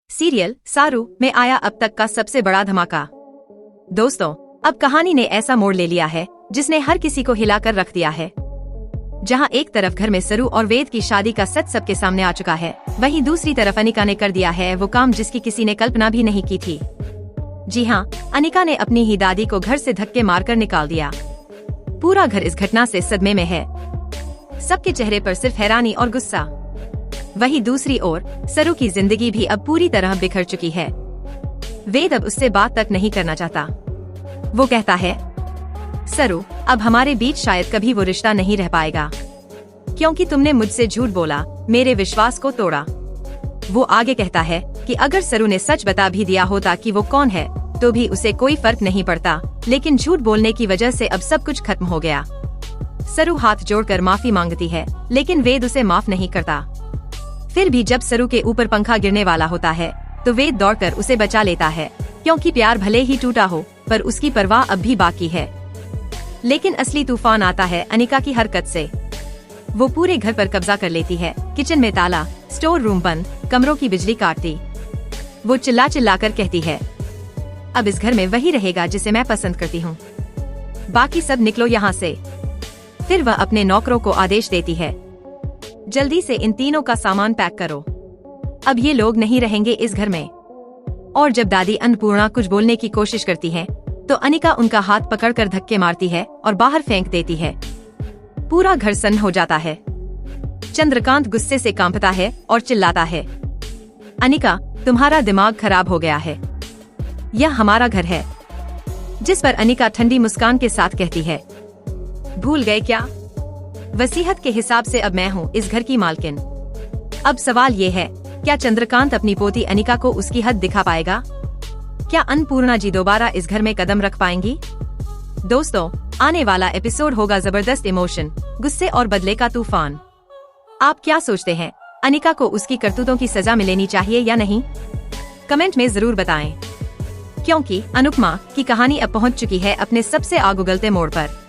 Serial सारू में आया अब तक का सबसे बड़ा धमाका। दोस्तों, अब कहानी ने ऐसा मोड़ ले लिया है जिसने हर किसी को हिलाकर रख दिया है। जहां एक तरफ घर में सरू और वेद की शादी का सच सबके सामने आ चुका है, वहीं दूसरी तरफ अनिका ने कर दिया है वो काम जिसकी किसी ने कल्पना भी नहीं की थी। जी हाँ, अनिका ने अपनी ही दादी को घर से धक्के मारकर निकाल दिया। पूरा घर इस घटना से सदमे में है। सबके चेहरे पर सिर्फ हैरानी और गुस्सा। वहीं दूसरी ओर सरू की जिंदगी भी अब पूरी तरह बिखर चुकी है। वेद अब उससे बात तक नहीं करना चाहता। वो कहता है, सरू, अब हमारे बीच शायद कभी वो रिश्ता नहीं रह पाएगा, क्योंकि तुमने मुझसे झूठ बोला, मेरे विश्वास को तोड़ा। वो आगे कहता है कि अगर सरू ने सच बता भी दिया होता कि वो कौन है, तो भी उसे कोई फर्क नहीं पड़ता, लेकिन झूठ बोलने की वजह से अब सब कुछ खत्म हो गया। सरू हाथ जोड़कर माफी मांगती है, लेकिन वेद उसे माफ नहीं करता। फिर भी जब सरू के ऊपर पंखा गिरने वाला होता है, तो वेद दौड़कर उसे बचा लेता है, क्योंकि प्यार भले ही टूटा हो, पर उसकी परवाह अब भी बाकी है। लेकिन असली तूफान आता है अनिका की हरकत से। वो पूरे घर पर कब्जा कर लेती है, किचन में ताला, स्टोर रूम बंद, कमरों की बिजली काटती। वो चिल्ला चिल्ला कर कहती है, अब इस घर में वही रहेगा जिसे मैं पसंद करती हूँ, बाकी सब निकलो यहाँ से। फिर वह अपने नौकरों को आदेश देती है, जल्दी से इन तीनों का सामान पैक करो, अब ये लोग नहीं रहेंगे इस घर में। और जब दादी अन्नपूर्णा कुछ बोलने की कोशिश करती है, तो अनिका उनका हाथ पकड़कर धक्के मारती है और बाहर फेंक देती है। पूरा घर सन्न हो जाता है। चंद्रकांत गुस्से से कांपता है और चिल्लाता है, अनिका, तुम्हारा दिमाग खराब हो गया है, यह हमारा घर है। जिस पर अनिका ठंडी मुस्कान के साथ कहती है, भूल गए क्या? वसीयत के हिसाब से अब मैं हूँ इस घर की मालकिन। अब सवाल ये है, क्या चंद्रकांत अपनी पोती अनिका को उसकी हद दिखा पाएगा? क्या अन्नपूर्णा जी दोबारा इस घर में कदम रख पाएंगी? दोस्तों, आने वाला एपिसोड होगा जबरदस्त इमोशन, गुस्से और बदले का तूफान। आप क्या सोचते हैं, अनिका को उसकी करतूतों की सजा मिलनी चाहिए या नहीं? कमेंट में जरूर बताएं, क्योंकि अनुपमा की कहानी अब पहुंच चुकी है अपने सबसे आग उगलते मोड़ पर।